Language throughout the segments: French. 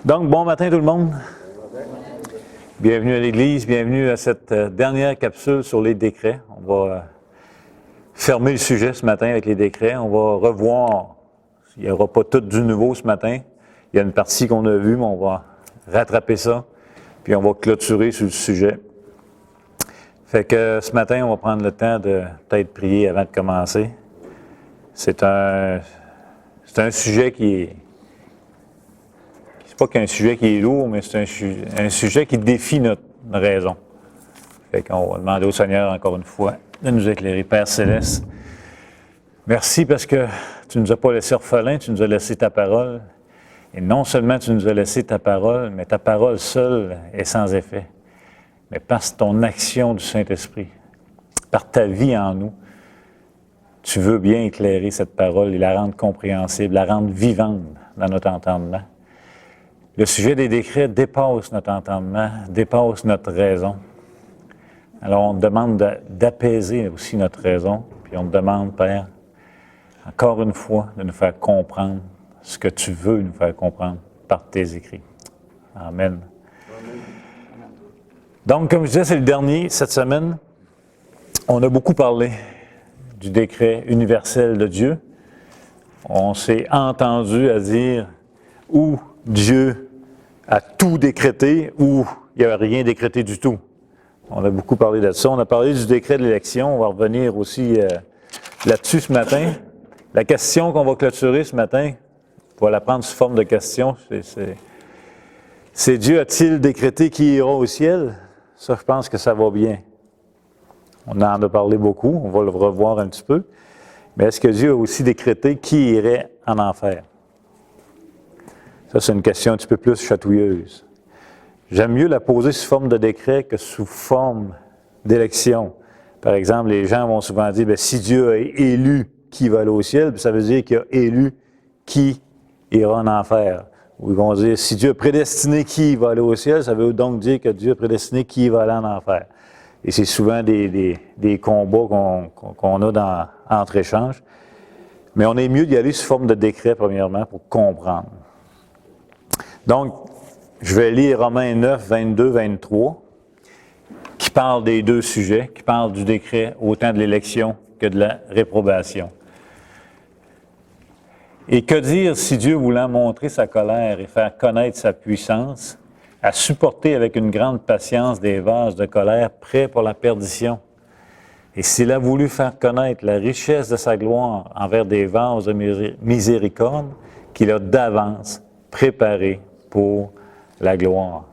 Donc, bon matin tout le monde. Bienvenue à l'Église, bienvenue à cette dernière capsule sur les décrets. On va fermer le sujet ce matin avec les décrets. On va revoir, il n'y aura pas tout du nouveau ce matin. Il y a une partie qu'on a vue, mais on va rattraper ça, puis on va clôturer sur le sujet. Fait que ce matin, on va prendre le temps de peut-être prier avant de commencer. C'est un sujet qui est... C'est pas qu'un sujet qui est lourd, mais c'est un sujet qui défie notre raison. Fait qu'on va demander au Seigneur encore une fois de nous éclairer. Père Céleste, merci parce que tu ne nous as pas laissés orphelins, tu nous as laissé ta parole. Et non seulement tu nous as laissé ta parole, mais ta parole seule est sans effet. Mais par ton action du Saint-Esprit, par ta vie en nous, tu veux bien éclairer cette parole et la rendre compréhensible, la rendre vivante dans notre entendement. Le sujet des décrets dépasse notre entendement, dépasse notre raison. Alors, on te demande d'apaiser aussi notre raison, puis on te demande, Père, encore une fois, de nous faire comprendre ce que tu veux nous faire comprendre par tes écrits. Amen. Donc, comme je disais, c'est le dernier cette semaine. On a beaucoup parlé du décret universel de Dieu. On s'est entendu à dire où Dieu a tout décrété ou il n'y a rien décrété du tout. On a beaucoup parlé de ça. On a parlé du décret de l'élection. On va revenir aussi là-dessus ce matin. La question qu'on va clôturer ce matin, on va la prendre sous forme de question. C'est Dieu a-t-il décrété qui ira au ciel? Ça, je pense que ça va bien. On en a parlé beaucoup. On va le revoir un petit peu. Mais est-ce que Dieu a aussi décrété qui irait en enfer? Ça, c'est une question un petit peu plus chatouilleuse. J'aime mieux la poser sous forme de décret que sous forme d'élection. Par exemple, les gens vont souvent dire, bien, si Dieu a élu qui va aller au ciel, ça veut dire qu'il a élu qui ira en enfer. Ou ils vont dire, si Dieu a prédestiné qui va aller au ciel, ça veut donc dire que Dieu a prédestiné qui va aller en enfer. Et c'est souvent des combats qu'on a entre échanges. Mais on est mieux d'y aller sous forme de décret, premièrement, pour comprendre. Donc, je vais lire Romains 9, 22, 23, qui parle des deux sujets, qui parle du décret autant de l'élection que de la réprobation. Et que dire si Dieu, voulant montrer sa colère et faire connaître sa puissance, a supporté avec une grande patience des vases de colère prêts pour la perdition? Et s'il a voulu faire connaître la richesse de sa gloire envers des vases de miséricorde qu'il a d'avance préparés pour la gloire.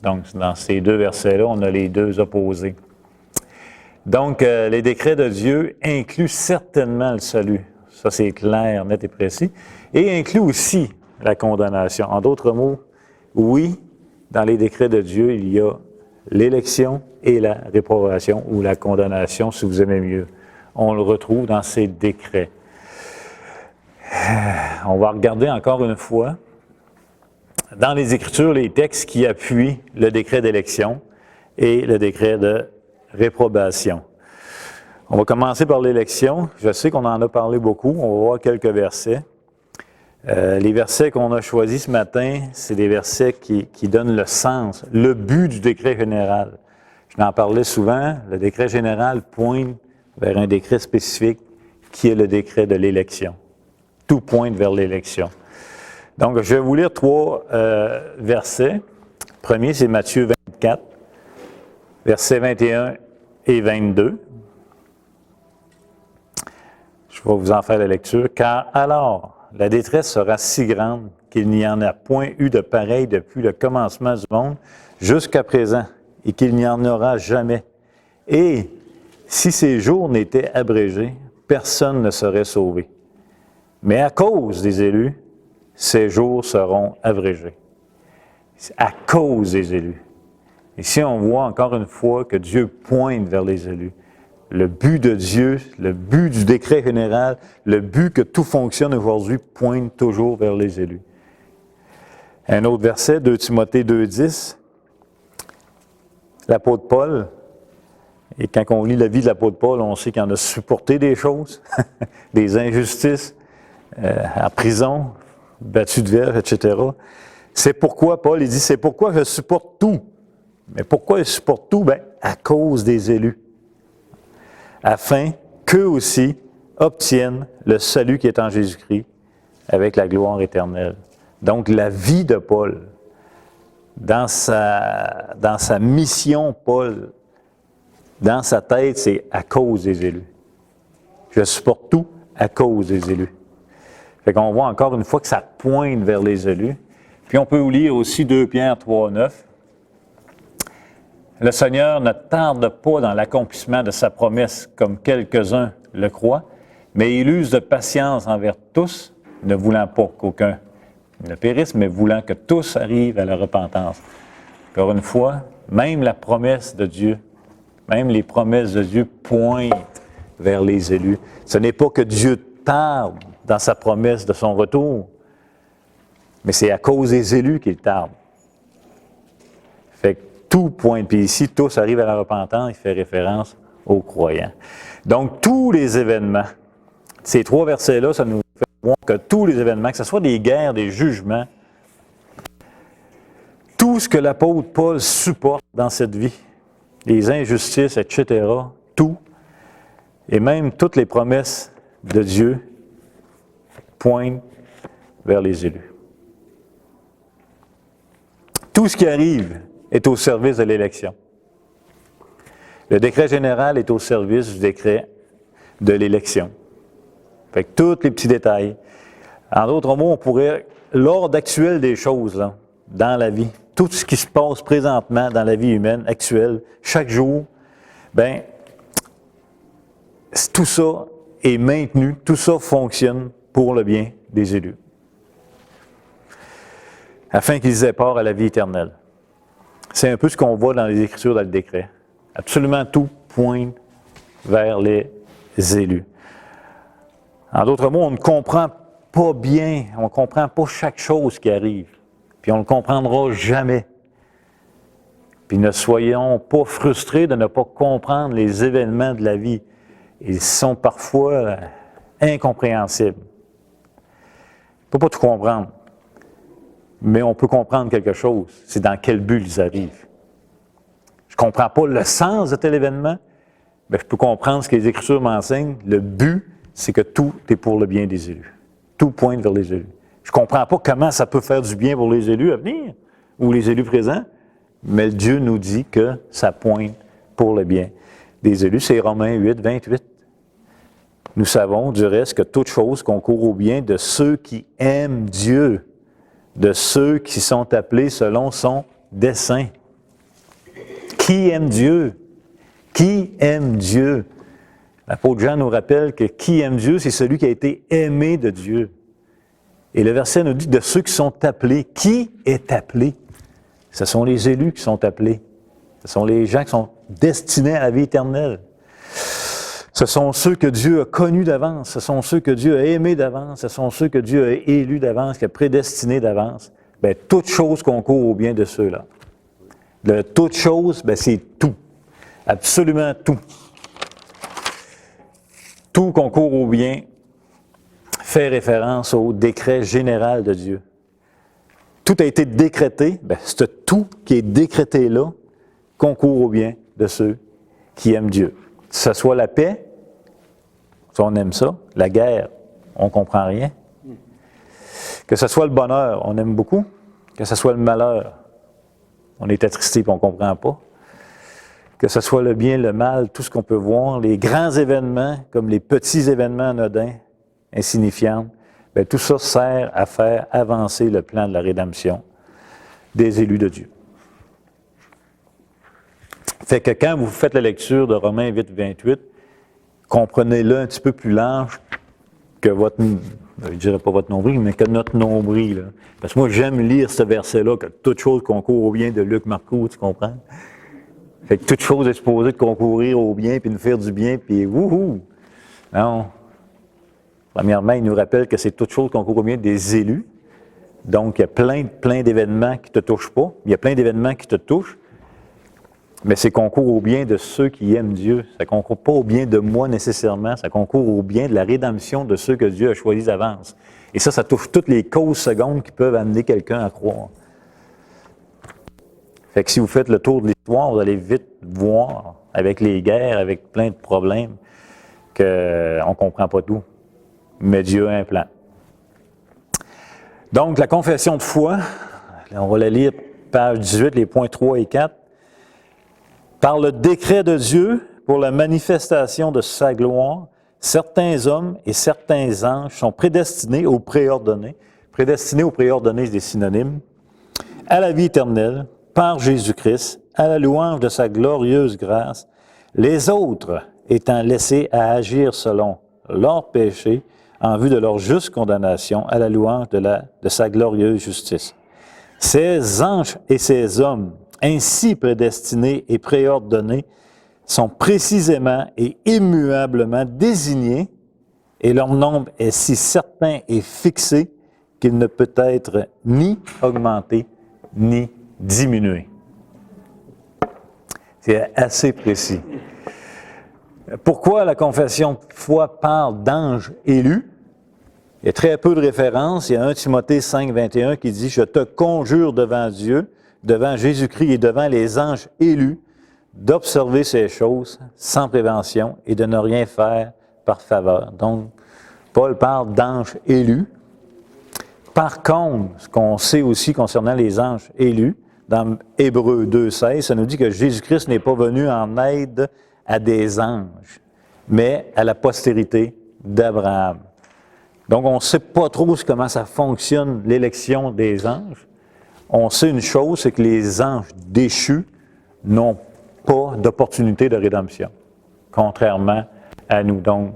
Donc, dans ces deux versets-là, on a les deux opposés. Donc, les décrets de Dieu incluent certainement le salut. Ça, c'est clair, net et précis. Et incluent aussi la condamnation. En d'autres mots, oui, dans les décrets de Dieu, il y a l'élection et la réprobation, ou la condamnation, si vous aimez mieux. On le retrouve dans ces décrets. On va regarder encore une fois dans les Écritures, les textes qui appuient le décret d'élection et le décret de réprobation. On va commencer par l'élection. Je sais qu'on en a parlé beaucoup. On va voir quelques versets. Les versets qu'on a choisis ce matin, c'est des versets qui donnent le sens, le but du décret général. Je n'en parlais souvent. Le décret général pointe vers un décret spécifique qui est le décret de l'élection. Tout pointe vers l'élection. Donc, je vais vous lire trois versets. Le premier, c'est Matthieu 24, versets 21 et 22. Je vais vous en faire la lecture. « Car alors, la détresse sera si grande qu'il n'y en a point eu de pareil depuis le commencement du monde jusqu'à présent, et qu'il n'y en aura jamais. Et si ces jours n'étaient abrégés, personne ne serait sauvé. Mais à cause des élus, ces jours seront abrégés. » C'est à cause des élus. Ici, on voit encore une fois que Dieu pointe vers les élus. Le but de Dieu, le but du décret général, le but que tout fonctionne aujourd'hui pointe toujours vers les élus. Un autre verset, 2 Timothée 2,10. L'apôtre Paul, et quand on lit la vie de l'apôtre Paul, on sait qu'il en a supporté des choses, des injustices, en prison, battu de verge, etc. C'est pourquoi, Paul, il dit, c'est pourquoi je supporte tout. Mais pourquoi je supporte tout? Bien, à cause des élus. Afin qu'eux aussi obtiennent le salut qui est en Jésus-Christ avec la gloire éternelle. Donc, la vie de Paul, dans sa mission, Paul, dans sa tête, c'est à cause des élus. Je supporte tout à cause des élus. Fait qu'on voit encore une fois que ça pointe vers les élus. Puis on peut lire aussi 2 Pierre 3,9. Le Seigneur ne tarde pas dans l'accomplissement de sa promesse, comme quelques-uns le croient, mais il use de patience envers tous, ne voulant pas qu'aucun ne périsse, mais voulant que tous arrivent à la repentance. Encore une fois, même la promesse de Dieu, même les promesses de Dieu pointent vers les élus. Ce n'est pas que Dieu tarde dans sa promesse de son retour, mais c'est à cause des élus qu'il tarde. Fait que tout pointe, puis ici, tous arrivent à la repentance, il fait référence aux croyants. Donc, tous les événements, ces 3 versets-là, ça nous fait voir que tous les événements, que ce soit des guerres, des jugements, tout ce que l'apôtre Paul supporte dans cette vie, les injustices, etc., tout, et même toutes les promesses de Dieu pointent vers les élus. Tout ce qui arrive est au service de l'élection. Le décret général est au service du décret de l'élection. Fait que tous les petits détails. En d'autres mots, on pourrait, l'ordre actuel des choses là, dans la vie, tout ce qui se passe présentement dans la vie humaine actuelle, chaque jour, bien, tout ça est maintenu, tout ça fonctionne pour le bien des élus, afin qu'ils aient part à la vie éternelle. C'est un peu ce qu'on voit dans les Écritures, dans le décret. Absolument tout pointe vers les élus. En d'autres mots, on ne comprend pas bien, on ne comprend pas chaque chose qui arrive, puis on ne le comprendra jamais. Puis ne soyons pas frustrés de ne pas comprendre les événements de la vie. Ils sont parfois incompréhensibles. On ne peut pas tout comprendre, mais on peut comprendre quelque chose. C'est dans quel but ils arrivent. Je ne comprends pas le sens de tel événement, mais je peux comprendre ce que les Écritures m'enseignent. Le but, c'est que tout est pour le bien des élus. Tout pointe vers les élus. Je ne comprends pas comment ça peut faire du bien pour les élus à venir, ou les élus présents, mais Dieu nous dit que ça pointe pour le bien des élus. C'est Romains 8, 28. Nous savons du reste que toute chose concourt au bien de ceux qui aiment Dieu, de ceux qui sont appelés selon son dessein. Qui aime Dieu? Qui aime Dieu? L'apôtre Jean nous rappelle que qui aime Dieu, c'est celui qui a été aimé de Dieu. Et le verset nous dit de ceux qui sont appelés. Qui est appelé? Ce sont les élus qui sont appelés. Ce sont les gens qui sont destinés à la vie éternelle. Ce sont ceux que Dieu a connus d'avance. Ce sont ceux que Dieu a aimés d'avance. Ce sont ceux que Dieu a élus d'avance, qui a prédestinés d'avance. Bien, toute chose concourt au bien de ceux-là. De toute chose, bien, c'est tout. Absolument tout. Tout concourt au bien fait référence au décret général de Dieu. Tout a été décrété, bien, ce tout qui est décrété là concourt au bien de ceux qui aiment Dieu. Que ce soit la paix, si on aime ça, la guerre, on ne comprend rien. Que ce soit le bonheur, on aime beaucoup. Que ce soit le malheur, on est attristé et on ne comprend pas. Que ce soit le bien, le mal, tout ce qu'on peut voir, les grands événements comme les petits événements anodins, insignifiants, bien, tout ça sert à faire avancer le plan de la rédemption des élus de Dieu. Fait que quand vous faites la lecture de Romains 8, 28, comprenez-le un petit peu plus large que votre, je ne dirais pas votre nombril, mais que notre nombril. Là. Parce que moi, j'aime lire ce verset-là, que toute chose concourt au bien de Luc Marcoux, tu comprends? Fait que toute chose est supposée de concourir au bien, puis nous faire du bien, puis wouhou! Non. Premièrement, il nous rappelle que c'est toute chose qui concourt au bien des élus. Donc, il y a plein d'événements qui ne te touchent pas. Il y a plein d'événements qui te touchent. Mais c'est concourt au bien de ceux qui aiment Dieu. Ça ne concourt pas au bien de moi nécessairement. Ça concourt au bien de la rédemption de ceux que Dieu a choisis d'avance. Et ça touche toutes les causes secondes qui peuvent amener quelqu'un à croire. Fait que si vous faites le tour de l'histoire, vous allez vite voir, avec les guerres, avec plein de problèmes, qu'on ne comprend pas tout. Mais Dieu a un plan. Donc, la confession de foi, on va la lire, page 18, les points 3 et 4. Par le décret de Dieu, pour la manifestation de sa gloire, certains hommes et certains anges sont prédestinés ou préordonnés. Prédestinés ou préordonnés, c'est des synonymes. À la vie éternelle, par Jésus-Christ, à la louange de sa glorieuse grâce, les autres étant laissés à agir selon leurs péchés, en vue de leur juste condamnation, à la louange de sa glorieuse justice. Ces anges et ces hommes, ainsi prédestinés et préordonnés, sont précisément et immuablement désignés, et leur nombre est si certain et fixé qu'il ne peut être ni augmenté, ni diminué. C'est assez précis. Pourquoi la confession de foi parle d'anges élus? Il y a très peu de références. Il y a 1 Timothée 5, 21 qui dit « Je te conjure devant Dieu, devant Jésus-Christ et devant les anges élus, d'observer ces choses sans prévention et de ne rien faire par faveur. » Donc, Paul parle d'anges élus. Par contre, ce qu'on sait aussi concernant les anges élus, dans Hébreux 2,16, ça nous dit que Jésus-Christ n'est pas venu en aide à des anges, mais à la postérité d'Abraham. Donc, on ne sait pas trop comment ça fonctionne, l'élection des anges. On sait une chose, c'est que les anges déchus n'ont pas d'opportunité de rédemption, contrairement à nous. Donc,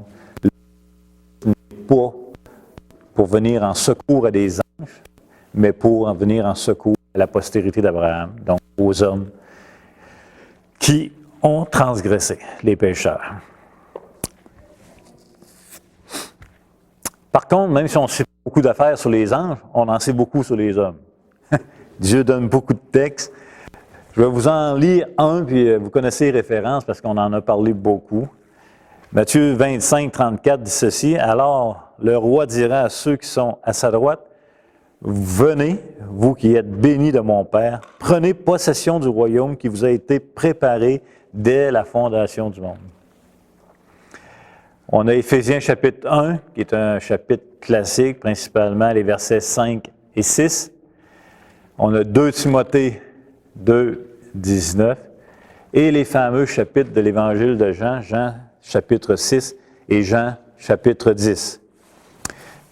n'est pas pour venir en secours à des anges, mais pour en venir en secours à la postérité d'Abraham, donc aux hommes qui ont transgressé, les pécheurs. Par contre, même si on sait beaucoup d'affaires sur les anges, on en sait beaucoup sur les hommes. Dieu donne beaucoup de textes. Je vais vous en lire un, puis vous connaissez les références parce qu'on en a parlé beaucoup. Matthieu 25, 34 dit ceci, « Alors le roi dira à ceux qui sont à sa droite, « Venez, vous qui êtes bénis de mon Père, prenez possession du royaume qui vous a été préparé dès la fondation du monde. » On a Éphésiens chapitre 1, qui est un chapitre classique, principalement les versets 5 et 6. On a 2 Timothée 2, 19. Et les fameux chapitres de l'Évangile de Jean, Jean chapitre 6 et Jean chapitre 10.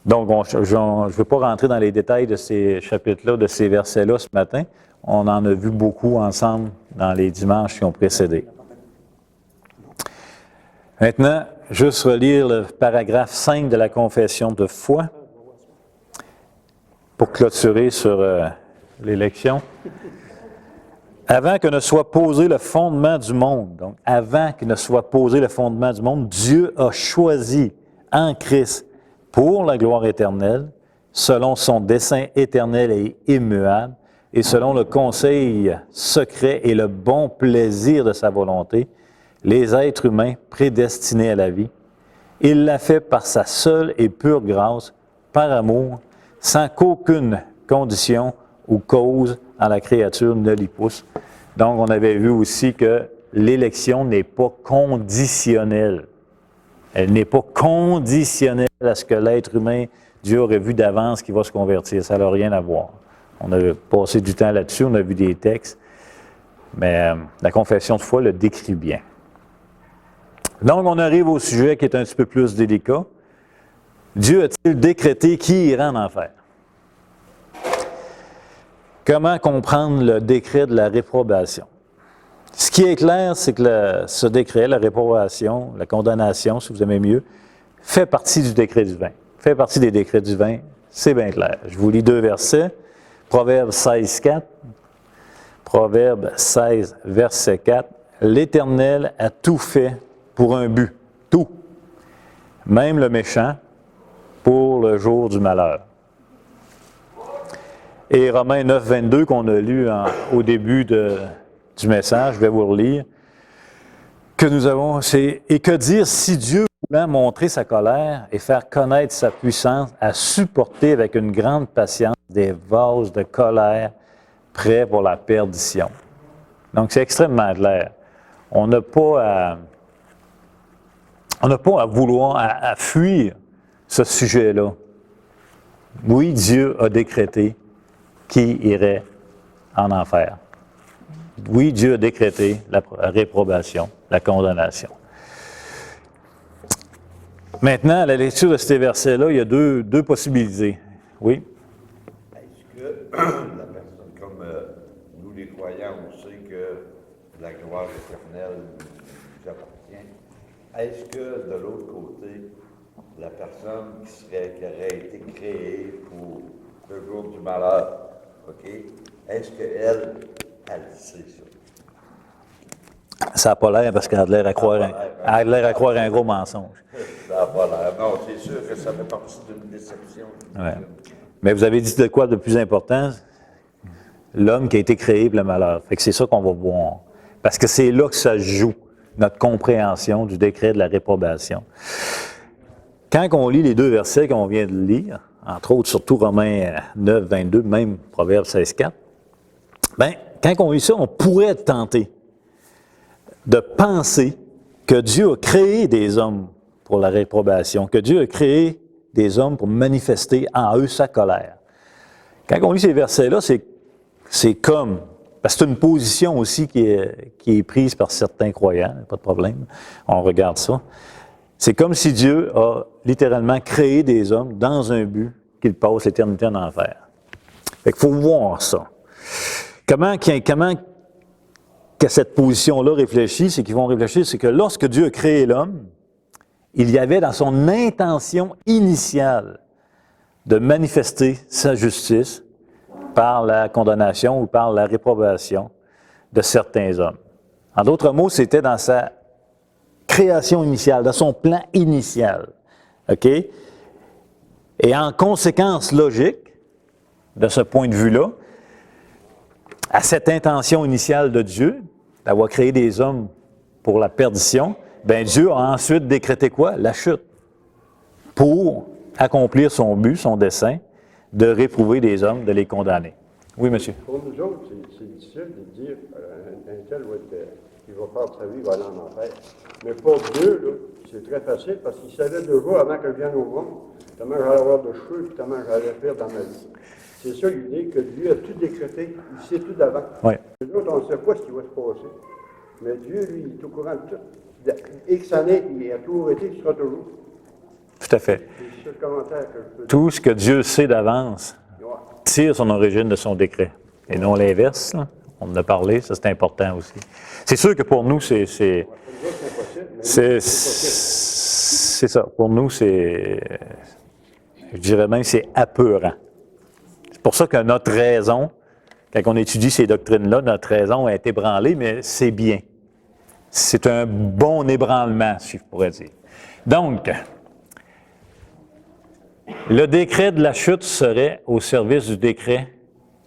Donc, je ne veux pas rentrer dans les détails de ces chapitres-là, de ces versets-là ce matin. On en a vu beaucoup ensemble dans les dimanches qui ont précédé. Maintenant, juste relire le paragraphe 5 de la confession de foi pour clôturer sur l'élection. Avant que ne soit posé le fondement du monde, donc avant que ne soit posé le fondement du monde, Dieu a choisi en Christ pour la gloire éternelle, selon son dessein éternel et immuable, et selon le conseil secret et le bon plaisir de sa volonté, les êtres humains prédestinés à la vie. Il l'a fait par sa seule et pure grâce, par amour, sans qu'aucune condition ou cause en la créature ne l'y pousse. Donc, on avait vu aussi que l'élection n'est pas conditionnelle. Elle n'est pas conditionnelle à ce que l'être humain, Dieu aurait vu d'avance qu'il va se convertir. Ça n'a rien à voir. On a passé du temps là-dessus, on a vu des textes, mais la confession de foi le décrit bien. Donc, on arrive au sujet qui est un petit peu plus délicat. Dieu a-t-il décrété qui ira en enfer? Comment comprendre le décret de la réprobation? Ce qui est clair, c'est que ce décret, la réprobation, la condamnation, si vous aimez mieux, fait partie du décret divin. Fait partie des décrets divins, c'est bien clair. Je vous lis 2 versets. Proverbe 16, 4. Proverbe 16, verset 4. « L'Éternel a tout fait pour un but, tout, même le méchant, pour le jour du malheur. » Et Romains 9, 22, qu'on a lu au début du message, je vais vous le relire, que nous avons, c'est « Et que dire si Dieu, voulant montrer sa colère et faire connaître sa puissance, a supporté avec une grande patience des vases de colère prêts pour la perdition. » Donc, c'est extrêmement clair. On n'a pas à vouloir, à fuir ce sujet-là. Oui, Dieu a décrété qui irait en enfer. Oui, Dieu a décrété la réprobation, la condamnation. Maintenant, à la lecture de ces versets-là, il y a deux possibilités. Oui? Est-ce que la personne, comme nous les croyants, on sait que la gloire éternelle nous appartient, est-ce que de l'autre côté, la personne qui aurait été créée pour le jour du malheur, OK, est-ce qu'elle sait ça? Ça n'a pas l'air parce qu'elle a l'air à croire un gros mensonge. Ça n'a pas l'air. Non, c'est sûr que ça fait partie d'une déception. Ouais. Mais vous avez dit de quoi de plus important? L'homme qui a été créé pour le malheur. Fait que c'est ça qu'on va voir. Parce que c'est là que ça joue, notre compréhension du décret de la réprobation. Quand on lit les deux versets qu'on vient de lire, entre autres, surtout Romains 9, 22, même Proverbe 16, 4, bien, quand on lit ça, on pourrait être tenté de penser que Dieu a créé des hommes pour la réprobation, que Dieu a créé des hommes pour manifester en eux sa colère. Quand on lit ces versets-là, c'est comme, parce que c'est une position aussi qui est prise par certains croyants, pas de problème, on regarde ça. C'est comme si Dieu a littéralement créé des hommes dans un but qu'ils passent l'éternité en enfer. Fait qu'il faut voir ça. Comment que cette position-là réfléchit, c'est qu'ils vont réfléchir, c'est que lorsque Dieu a créé l'homme, il y avait dans son intention initiale de manifester sa justice par la condamnation ou par la réprobation de certains hommes. En d'autres mots, c'était dans sa création initiale, dans son plan initial. OK? Et en conséquence logique de ce point de vue-là, à cette intention initiale de Dieu, d'avoir créé des hommes pour la perdition, bien Dieu a ensuite décrété quoi? La chute. Pour accomplir son but, son dessein, de réprouver des hommes, de les condamner. Oui, monsieur. Pour nous autres, c'est difficile de dire un tel qui va faire sa vie, va aller en enfer. Mais pour Dieu, là, c'est très facile parce qu'il savait déjà avant que je vienne au monde comment j'allais avoir de cheveux et comment j'allais faire dans ma vie. C'est ça l'idée que Dieu a tout décrété, il sait tout d'avant. Oui. Nous autres, on ne sait pas ce qui va se passer. Mais Dieu, lui, il est au courant de tout. X années, il a toujours été, il sera toujours. Tout à fait. C'est le commentaire que je peux dire. Tout ce que Dieu sait d'avance tire son origine de son décret. Et non l'inverse. Là. On en a parlé, ça c'est important aussi. C'est sûr que pour nous, c'est ça. Pour nous, je dirais même, c'est apeurant. C'est pour ça que notre raison, quand on étudie ces doctrines-là, notre raison est ébranlée, mais c'est bien. C'est un bon ébranlement, si je pourrais dire. Donc, le décret de la chute serait au service du décret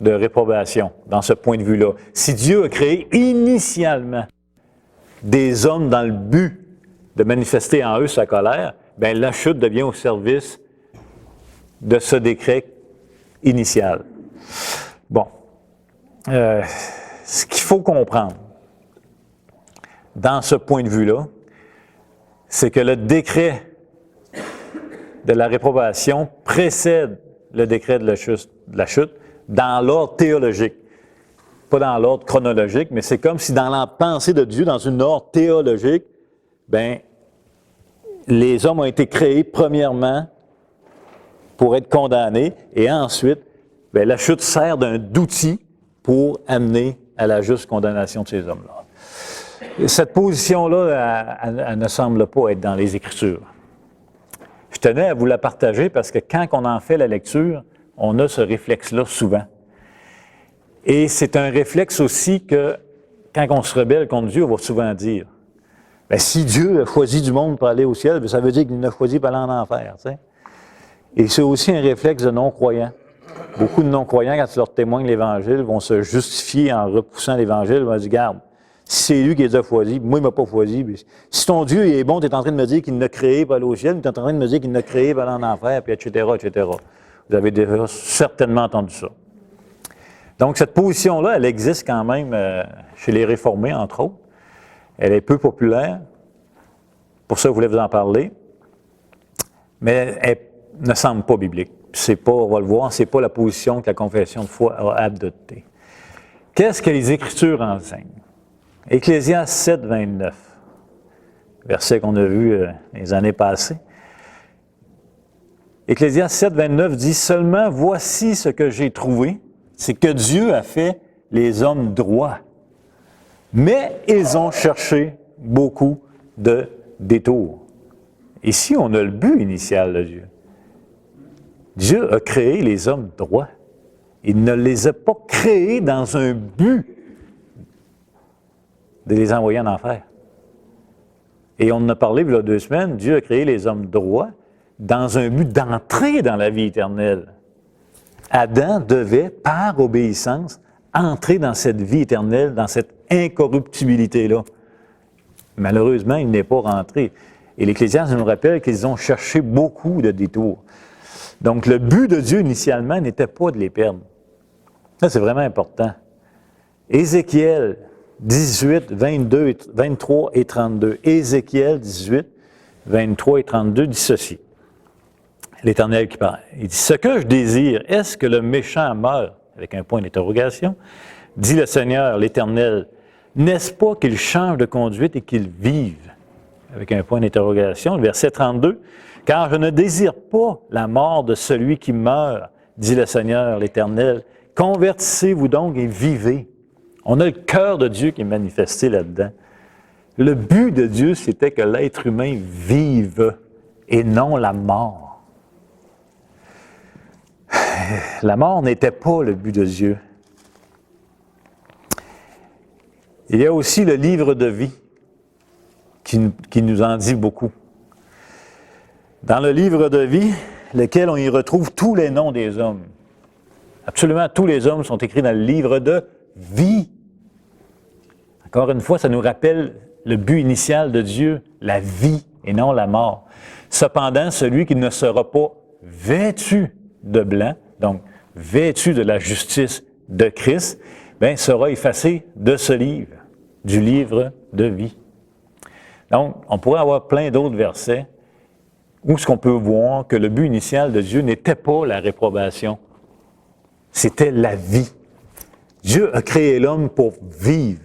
de réprobation, dans ce point de vue-là. Si Dieu a créé initialement des hommes dans le but de manifester en eux sa colère, bien la chute devient au service de ce décret initial. Bon. Ce qu'il faut comprendre dans ce point de vue-là, c'est que le décret de la réprobation précède le décret de la chute dans l'ordre théologique. Pas dans l'ordre chronologique, mais c'est comme si dans la pensée de Dieu, dans une ordre théologique, bien, les hommes ont été créés premièrement pour être condamnés et ensuite, bien, la chute sert d'outil pour amener à la juste condamnation de ces hommes-là. Cette position-là, elle ne semble pas être dans les Écritures. Je tenais à vous la partager parce que quand on en fait la lecture, on a ce réflexe-là souvent. Et c'est un réflexe aussi que, quand on se rebelle contre Dieu, on va souvent dire, bien, si Dieu a choisi du monde pour aller au ciel, bien, ça veut dire qu'il l'a choisi pour aller en enfer. Tu sais? Et c'est aussi un réflexe de non-croyants. Beaucoup de non-croyants, quand tu leur témoignes l'Évangile, vont se justifier en repoussant l'Évangile, vont dire, garde, si c'est lui qui les a choisis, moi, il ne m'a pas choisi. Si ton Dieu est bon, tu es en train de me dire qu'il l'a créé pour aller au ciel, tu es en train de me dire qu'il l'a créé pour aller en enfer, puis etc., etc. Vous avez déjà certainement entendu ça. Donc, cette position-là, elle existe quand même chez les réformés, entre autres. Elle est peu populaire. Pour ça, je voulais vous en parler. Mais elle ne semble pas biblique. C'est pas, on va le voir, c'est pas la position que la confession de foi a adoptée. Qu'est-ce que les Écritures enseignent? Ecclésiaste 7, 29, verset qu'on a vu les années passées. Ecclésiaste 7, 29 dit « Seulement voici ce que j'ai trouvé, c'est que Dieu a fait les hommes droits, mais ils ont cherché beaucoup de détours. » Ici, on a le but initial de Dieu. Dieu a créé les hommes droits. Il ne les a pas créés dans un but de les envoyer en enfer. Et on en a parlé il y a 2 semaines, Dieu a créé les hommes droits dans un but d'entrer dans la vie éternelle. Adam devait, par obéissance, entrer dans cette vie éternelle, dans cette incorruptibilité-là. Malheureusement, il n'est pas rentré. Et l'Ecclésiaste nous rappelle qu'ils ont cherché beaucoup de détours. Donc, le but de Dieu, initialement, n'était pas de les perdre. Ça, c'est vraiment important. Ézéchiel 18, 23 et 32. Ézéchiel 18, 23 et 32 dit ceci. L'Éternel qui parle. Il dit, « Ce que je désire, est-ce que le méchant meure? » Avec un point d'interrogation. Dit le Seigneur, l'Éternel, « N'est-ce pas qu'il change de conduite et qu'il vive? » Avec un point d'interrogation. Verset 32. « Car je ne désire pas la mort de celui qui meurt, dit le Seigneur, l'Éternel. Convertissez-vous donc et vivez. » On a le cœur de Dieu qui est manifesté là-dedans. Le but de Dieu, c'était que l'être humain vive et non la mort. La mort n'était pas le but de Dieu. Il y a aussi le livre de vie qui nous en dit beaucoup. Dans le livre de vie, lequel on y retrouve tous les noms des hommes. Absolument tous les hommes sont écrits dans le livre de vie. Encore une fois, ça nous rappelle le but initial de Dieu, la vie et non la mort. Cependant, celui qui ne sera pas vêtu de blanc, donc vêtu de la justice de Christ, bien, sera effacé de ce livre, du livre de vie. Donc, on pourrait avoir plein d'autres versets où ce qu'on peut voir que le but initial de Dieu n'était pas la réprobation, c'était la vie. Dieu a créé l'homme pour vivre.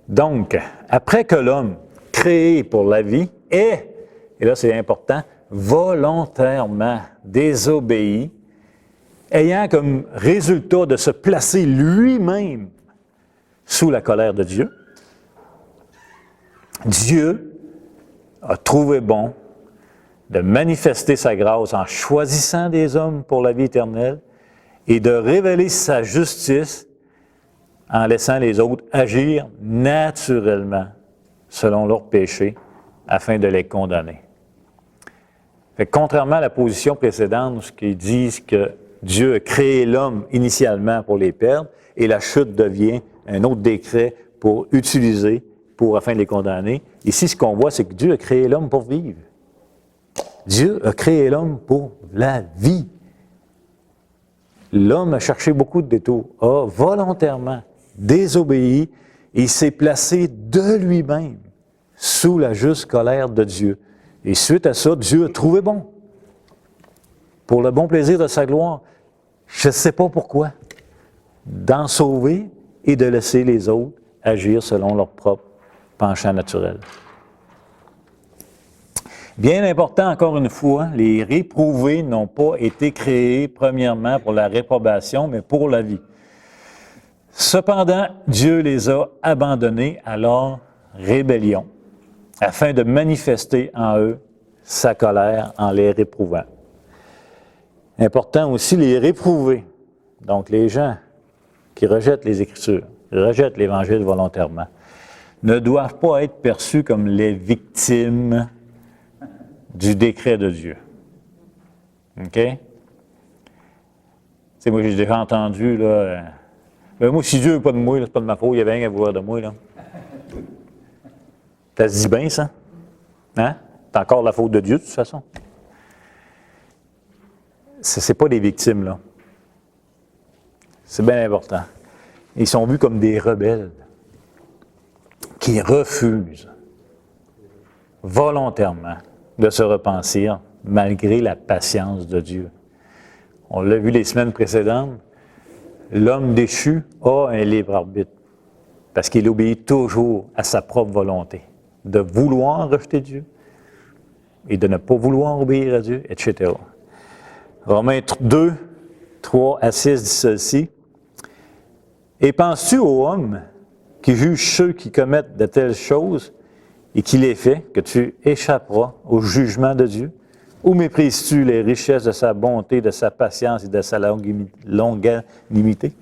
Donc, après que l'homme, créé pour la vie, est, et là c'est important, volontairement désobéi, ayant comme résultat de se placer lui-même sous la colère de Dieu, Dieu a trouvé bon de manifester sa grâce en choisissant des hommes pour la vie éternelle et de révéler sa justice en laissant les autres agir naturellement selon leurs péchés afin de les condamner. Fait que contrairement à la position précédente, ce qui disent que Dieu a créé l'homme initialement pour les perdre et la chute devient un autre décret pour utiliser afin de les condamner. Ici, ce qu'on voit, c'est que Dieu a créé l'homme pour vivre. Dieu a créé l'homme pour la vie. L'homme a cherché beaucoup de détours, a volontairement désobéi et il s'est placé de lui-même sous la juste colère de Dieu. Et suite à ça, Dieu a trouvé bon, pour le bon plaisir de sa gloire, je ne sais pas pourquoi, d'en sauver et de laisser les autres agir selon leur propre penchant naturel. Bien important, encore une fois, les réprouvés n'ont pas été créés premièrement pour la réprobation, mais pour la vie. Cependant, Dieu les a abandonnés à leur rébellion, afin de manifester en eux sa colère en les réprouvant. Important aussi, les réprouvés, donc les gens qui rejettent les Écritures, rejettent l'Évangile volontairement, ne doivent pas être perçus comme les victimes du décret de Dieu. OK? Tu sais, moi, j'ai déjà entendu, là, ben moi, si Dieu veut pas de moi, c'est pas de ma faute, il y avait rien à vouloir de moi, là. Ça se dit bien, ça? Hein? C'est encore la faute de Dieu, de toute façon. c'est pas des victimes, là. C'est bien important. Ils sont vus comme des rebelles qui refusent volontairement de se repentir malgré la patience de Dieu. On l'a vu les semaines précédentes, l'homme déchu a un libre arbitre parce qu'il obéit toujours à sa propre volonté, de vouloir rejeter Dieu et de ne pas vouloir obéir à Dieu, etc. Romains 2, 3 à 6 dit ceci. « Et penses-tu aux hommes qui jugent ceux qui commettent de telles choses et qui les fait, que tu échapperas au jugement de Dieu? Ou méprises-tu les richesses de sa bonté, de sa patience et de sa longanimité,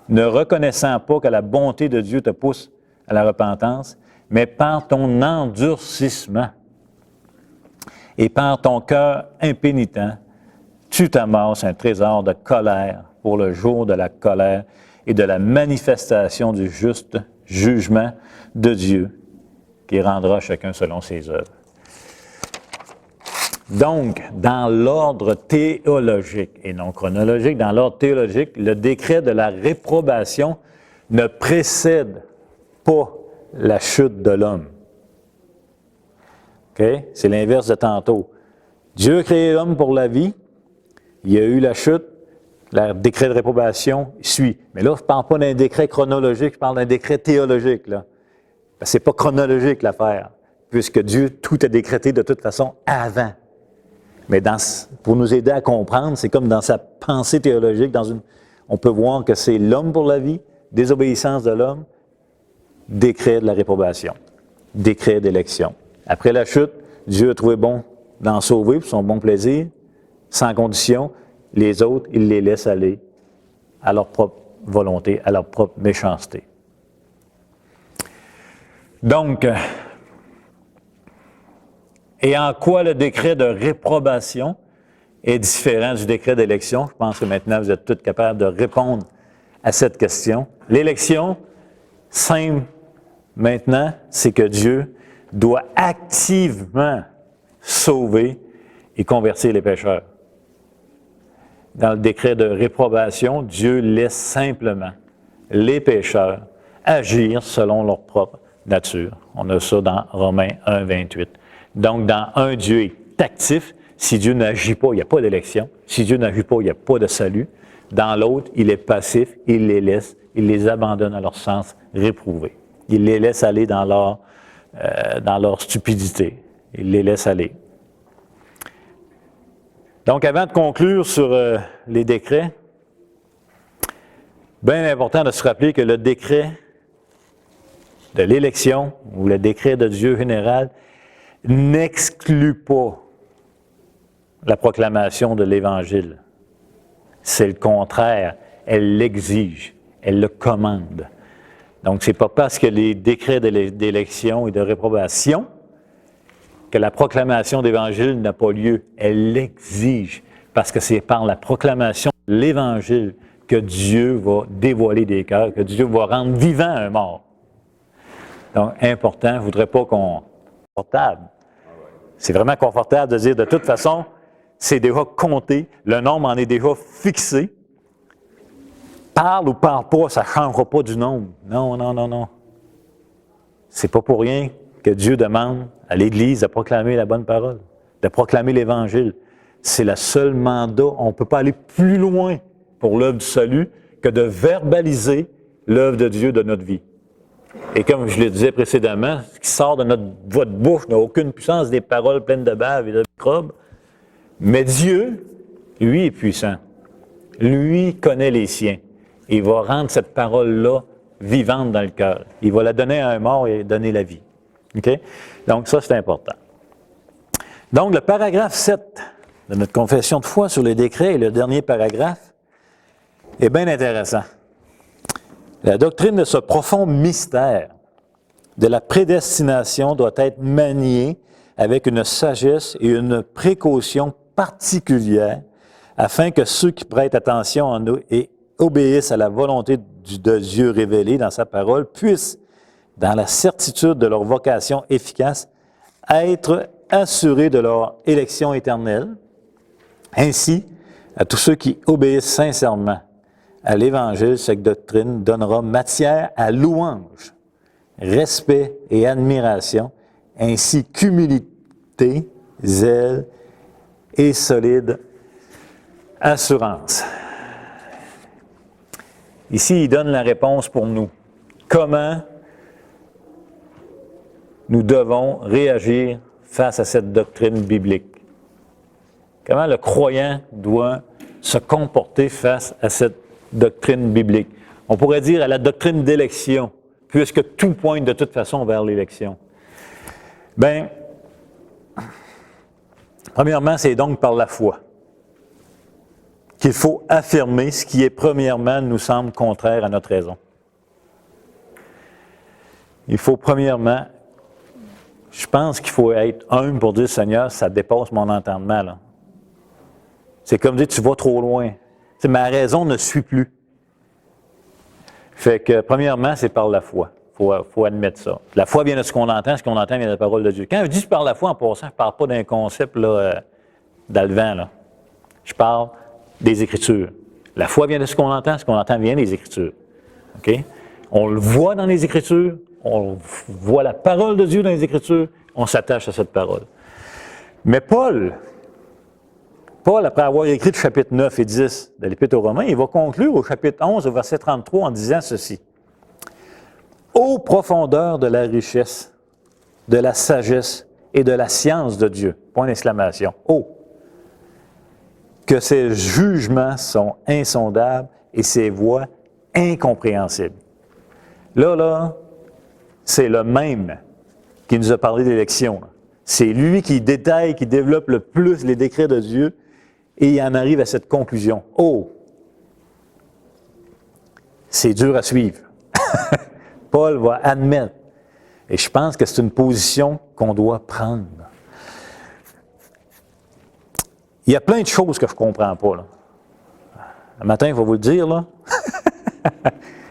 ne reconnaissant pas que la bonté de Dieu te pousse à la repentance, mais par ton endurcissement et par ton cœur impénitent, tu t'amasses un trésor de colère pour le jour de la colère et de la manifestation du juste jugement de Dieu, qui rendra chacun selon ses œuvres. » Donc, dans l'ordre théologique et non chronologique, dans l'ordre théologique, le décret de la réprobation ne précède pas la chute de l'homme. Okay? C'est l'inverse de tantôt. Dieu a créé l'homme pour la vie, il y a eu la chute, le décret de réprobation suit. Mais là, je ne parle pas d'un décret chronologique, je parle d'un décret théologique. Là. Ce n'est pas chronologique l'affaire, puisque Dieu, tout a décrété de toute façon avant. Mais pour nous aider à comprendre, c'est comme dans sa pensée théologique, on peut voir que c'est l'homme pour la vie, désobéissance de l'homme, décret de la réprobation, décret d'élection. Après la chute, Dieu a trouvé bon d'en sauver pour son bon plaisir, sans condition. Les autres, il les laisse aller à leur propre volonté, à leur propre méchanceté. Donc, et en quoi le décret de réprobation est différent du décret d'élection? Je pense que maintenant, vous êtes tous capables de répondre à cette question. L'élection, simple maintenant, c'est que Dieu doit activement sauver et convertir les pécheurs. Dans le décret de réprobation, Dieu laisse simplement les pécheurs agir selon leur propre nature. On a ça dans Romains 1, 28. Donc, dans un, Dieu est actif. Si Dieu n'agit pas, il n'y a pas d'élection. Si Dieu n'agit pas, il n'y a pas de salut. Dans l'autre, il est passif, il les laisse, il les abandonne à leur sens réprouvé. Il les laisse aller dans leur stupidité. Il les laisse aller. Donc, avant de conclure sur les décrets, bien important de se rappeler que le décret de l'élection, ou le décret de Dieu général, n'exclut pas la proclamation de l'Évangile. C'est le contraire. Elle l'exige, elle le commande. Donc, ce n'est pas parce que les décrets d'élection et de réprobation que la proclamation d'Évangile n'a pas lieu. Elle l'exige, parce que c'est par la proclamation de l'Évangile que Dieu va dévoiler des cœurs, que Dieu va rendre vivant un mort. Donc, important, je ne voudrais pas qu'on... Confortable. C'est vraiment confortable de dire, de toute façon, c'est déjà compté, le nombre en est déjà fixé. Parle ou parle pas, ça ne changera pas du nombre. Non, non, non, non. C'est pas pour rien que Dieu demande à l'Église de proclamer la bonne parole, de proclamer l'Évangile. C'est le seul mandat. On ne peut pas aller plus loin pour l'œuvre du salut que de verbaliser l'œuvre de Dieu de notre vie. Et comme je le disais précédemment, ce qui sort de votre bouche n'a aucune puissance, des paroles pleines de bave et de microbes. Mais Dieu, lui, est puissant. Lui connaît les siens. Il va rendre cette parole-là vivante dans le cœur. Il va la donner à un mort et donner la vie. OK? Donc, ça, c'est important. Donc, le paragraphe 7 de notre confession de foi sur les décrets, et le dernier paragraphe, est bien intéressant. La doctrine de ce profond mystère de la prédestination doit être maniée avec une sagesse et une précaution particulière afin que ceux qui prêtent attention en nous et obéissent à la volonté de Dieu révélée dans sa parole puissent, dans la certitude de leur vocation efficace, être assurés de leur élection éternelle. Ainsi, À tous ceux qui obéissent sincèrement à l'Évangile, cette doctrine donnera matière à louange, respect et admiration, ainsi qu'humilité, zèle et solide assurance. Ici, il donne la réponse pour nous. Comment nous devons réagir face à cette doctrine biblique? Comment le croyant doit se comporter face à cette doctrine biblique? On pourrait dire à la doctrine d'élection, puisque tout pointe de toute façon vers l'élection. Bien, premièrement, c'est donc par la foi qu'il faut affirmer ce qui est premièrement nous semble contraire à notre raison. Il faut premièrement, je pense qu'il faut être humble pour dire, Seigneur, ça dépasse mon entendement, là. C'est comme dire, tu vas trop loin. T'sais, ma raison ne suit plus. Fait que, premièrement, c'est par la foi. Il faut admettre ça. La foi vient de ce qu'on entend vient de la parole de Dieu. Quand je dis par la foi, en passant, je ne parle pas d'un concept là, dans le vent, là. Je parle des Écritures. La foi vient de ce qu'on entend vient des Écritures. OK? On le voit dans les Écritures, on voit la parole de Dieu dans les Écritures, on s'attache à cette parole. Mais Paul, après avoir écrit le chapitre 9 et 10 de l'Épître aux Romains, il va conclure au chapitre 11, au verset 33, en disant ceci. « Ô profondeur de la richesse, de la sagesse et de la science de Dieu. » Point d'exclamation. « Ô! Que ses jugements sont insondables et ses voies incompréhensibles. » Là, c'est le même qui nous a parlé d'élection. C'est lui qui détaille, qui développe le plus les décrets de Dieu et il en arrive à cette conclusion. Oh! C'est dur à suivre. Paul va admettre. Et je pense que c'est une position qu'on doit prendre. Il y a plein de choses que je ne comprends pas. Là. Le matin, il va vous le dire, là.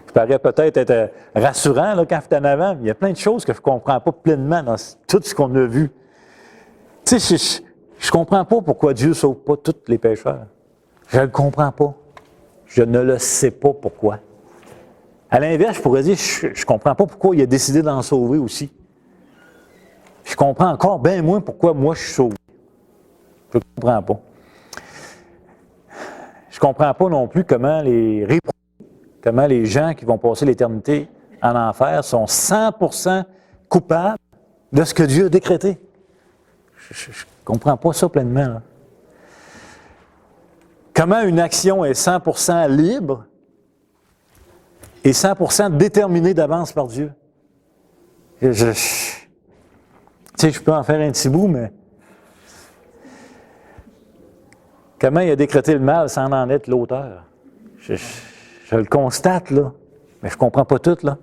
Ça paraît peut-être être rassurant là, quand c'est en avant, mais il y a plein de choses que je ne comprends pas pleinement dans tout ce qu'on a vu. Tu sais, je ne comprends pas pourquoi Dieu ne sauve pas tous les pécheurs. Je ne le comprends pas. Je ne le sais pas pourquoi. À l'inverse, je pourrais dire, je ne comprends pas pourquoi il a décidé d'en sauver aussi. Je comprends encore bien moins pourquoi moi je suis sauvé. Je ne comprends pas. Je ne comprends pas non plus comment les gens qui vont passer l'éternité en enfer sont 100% coupables de ce que Dieu a décrété. Je ne comprends pas ça pleinement. Là. Comment une action est 100% libre et 100% déterminée d'avance par Dieu. Tu sais, je peux en faire un petit bout, mais comment il a décrété le mal sans en être l'auteur? Je le constate, là, mais je ne comprends pas tout, là.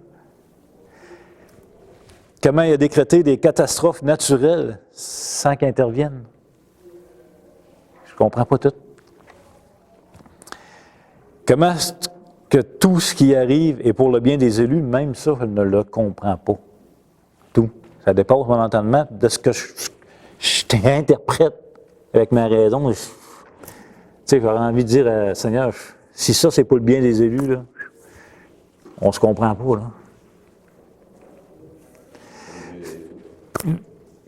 Comment il a décrété des catastrophes naturelles sans qu'ils interviennent? Je ne comprends pas tout. Comment que tout ce qui arrive est pour le bien des élus, même ça, je ne le comprends pas. Tout. Ça dépasse mon entendement de ce que je t'interprète avec ma raison. Tu sais, j'aurais envie de dire, Seigneur, si ça, c'est pour le bien des élus, là, on ne se comprend pas, là.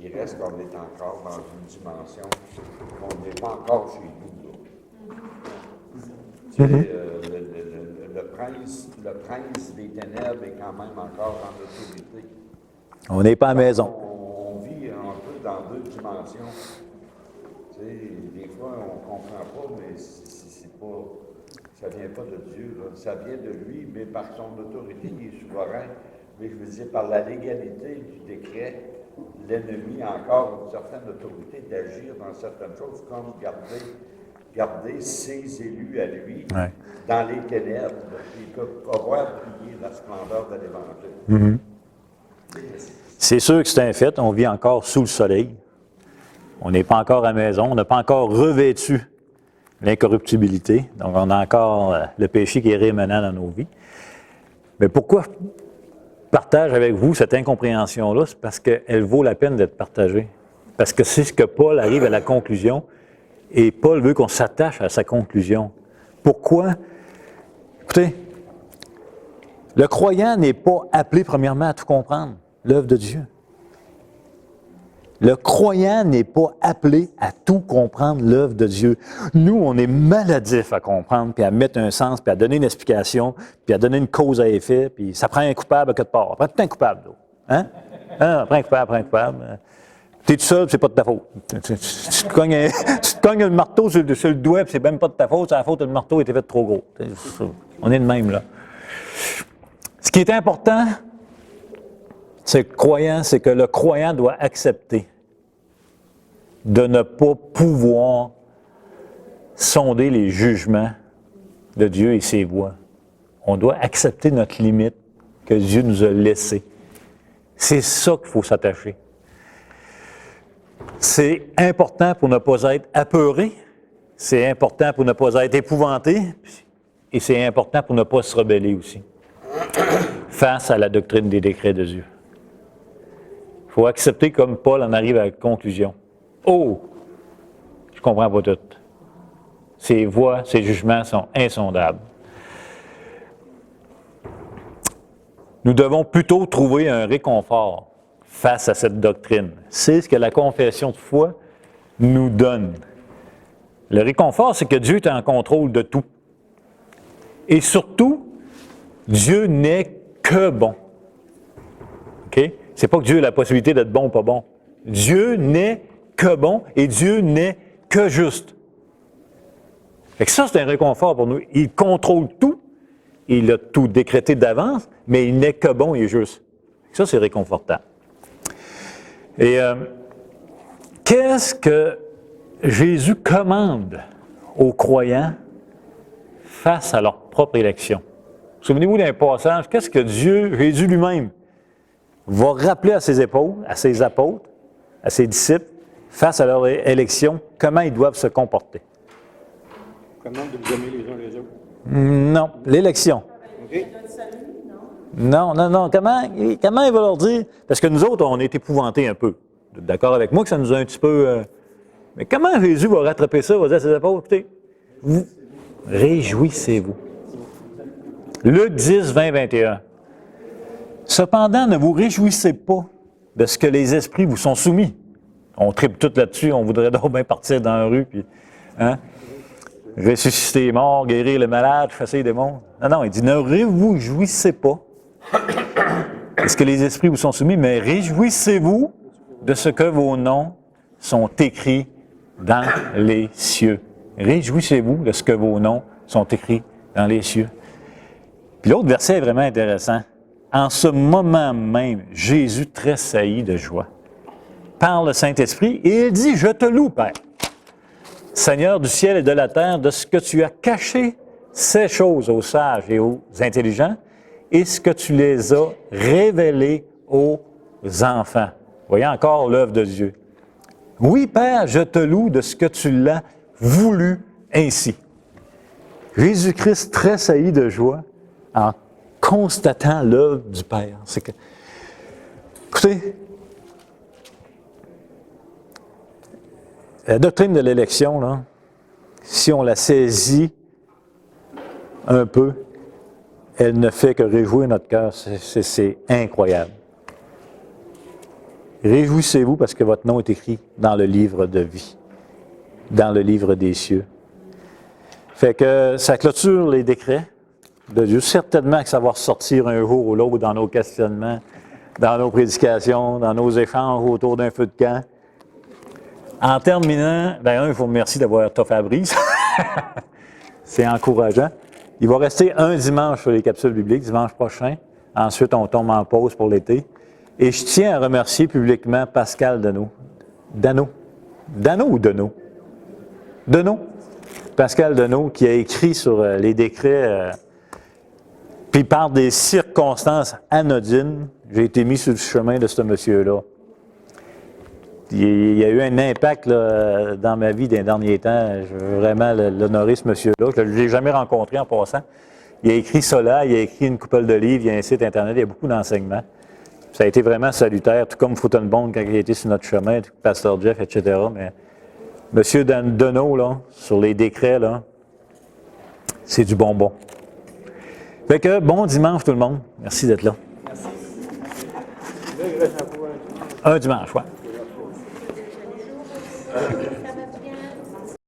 Il reste qu'on est encore dans une dimension qu'on n'est pas encore chez nous, là. Tu sais, le prince des ténèbres est quand même encore dans l'autorité. On n'est pas à la maison. On vit un peu dans deux dimensions. Tu sais, des fois, on ne comprend pas, mais c'est pas, ça ne vient pas de Dieu. Là. Ça vient de lui, mais par son autorité, il est souverain. Mais je veux dire, par la légalité du décret, l'ennemi a encore une certaine autorité d'agir dans certaines choses, comme garder ses élus à lui dans les ténèbres, et ils peuvent pas voir briller la splendeur de l'Évangile. C'est sûr que c'est un fait, on vit encore sous le soleil. On n'est pas encore à la maison, on n'a pas encore revêtu l'incorruptibilité, donc on a encore le péché qui est rémanent dans nos vies. Mais pourquoi je partage avec vous cette incompréhension-là? C'est parce qu'elle vaut la peine d'être partagée. Parce que c'est ce que Paul arrive à la conclusion Et Paul veut qu'on s'attache à sa conclusion. Pourquoi? Écoutez, le croyant n'est pas appelé premièrement à tout comprendre, l'œuvre de Dieu. Le croyant n'est pas appelé à tout comprendre l'œuvre de Dieu. Nous, on est maladifs à comprendre, puis à mettre un sens, puis à donner une explication, puis à donner une cause à effet, puis ça prend un coupable à quelque part. Ça prend tout un coupable, là. Hein? Ah, prends un coupable. T'es tout seul, c'est pas de ta faute. Tu te cognes le marteau sur le doigt, puis c'est même pas de ta faute, c'est la faute que le marteau était fait trop gros. On est de même, là. Ce qui est important, c'est que le croyant doit accepter de ne pas pouvoir sonder les jugements de Dieu et ses voies. On doit accepter notre limite que Dieu nous a laissée. C'est ça qu'il faut s'attacher. C'est important pour ne pas être apeuré, c'est important pour ne pas être épouvanté, et c'est important pour ne pas se rebeller aussi face à la doctrine des décrets de Dieu. Il faut accepter comme Paul en arrive à la conclusion. Oh, je comprends pas tout. Ses voies, ses jugements sont insondables. Nous devons plutôt trouver un réconfort face à cette doctrine. C'est ce que la confession de foi nous donne. Le réconfort, c'est que Dieu est en contrôle de tout. Et surtout, Dieu n'est que bon. OK? C'est pas que Dieu a la possibilité d'être bon ou pas bon. Dieu n'est que bon et Dieu n'est que juste. Fait que ça, c'est un réconfort pour nous. Il contrôle tout. Il a tout décrété d'avance, mais il n'est que bon et juste. Ça, c'est réconfortant. Et qu'est-ce que Jésus commande aux croyants face à leur propre élection? Souvenez-vous d'un passage, qu'est-ce que Jésus lui-même, va rappeler à ses épaules, à ses apôtres, à ses disciples, face à leur élection, comment ils doivent se comporter? Comment de vous aimer les uns les autres? Non, l'élection. OK. Non. Comment il va leur dire? Parce que nous autres, on est épouvantés un peu. Vous êtes d'accord avec moi que ça nous a un petit peu... Mais comment Jésus va rattraper ça? Il va dire à ses apôtres, écoutez, vous réjouissez-vous. Luc 10, 20, 21. Cependant, ne vous réjouissez pas de ce que les esprits vous sont soumis. On tripe tout là-dessus, on voudrait donc bien partir dans la rue, puis ressusciter les morts, guérir les malades, chasser les démons. Non, il dit, ne réjouissez pas de ce que les esprits vous sont soumis, mais réjouissez-vous de ce que vos noms sont écrits dans les cieux. Réjouissez-vous de ce que vos noms sont écrits dans les cieux. Puis l'autre verset est vraiment intéressant. En ce moment même, Jésus tressaillit de joie par le Saint-Esprit et il dit, « Je te loue, Père, Seigneur du ciel et de la terre, de ce que tu as caché ces choses aux sages et aux intelligents et ce que tu les as révélées aux enfants. » Voyez encore l'œuvre de Dieu. « Oui, Père, je te loue de ce que tu l'as voulu ainsi. » Jésus-Christ tressaillit de joie en constatant l'œuvre du Père. C'est que, écoutez, la doctrine de l'élection, là, si on la saisit un peu, elle ne fait que réjouir notre cœur. C'est incroyable. Réjouissez-vous parce que votre nom est écrit dans le livre de vie, dans le livre des cieux. Fait que ça clôture les décrets de Dieu. Certainement que ça va ressortir un jour ou l'autre dans nos questionnements, dans nos prédications, dans nos échanges autour d'un feu de camp. En terminant, il faut me remercier d'avoir toffé à brise. C'est encourageant. Il va rester un dimanche sur les capsules bibliques, dimanche prochain. Ensuite, on tombe en pause pour l'été. Et je tiens à remercier publiquement Pascal Deneau. Dano ou Deneau? Deneau. Pascal Deneau, qui a écrit sur les décrets, puis par des circonstances anodines, j'ai été mis sur le chemin de ce monsieur-là. Il y a eu un impact là, dans ma vie des derniers temps. Je veux vraiment l'honorer, ce monsieur-là. Je ne l'ai jamais rencontré en passant. Il a écrit ça là, il a écrit une couple de livres, il y a un site Internet, il y a beaucoup d'enseignements. Ça a été vraiment salutaire, tout comme Footenbond quand il a été sur notre chemin, Pasteur Jeff, etc. Mais Monsieur Deneau, là, sur les décrets, là, c'est du bonbon. Fait que bon dimanche tout le monde. Merci d'être là. Là, il reste encore un dimanche. Un dimanche, ouais.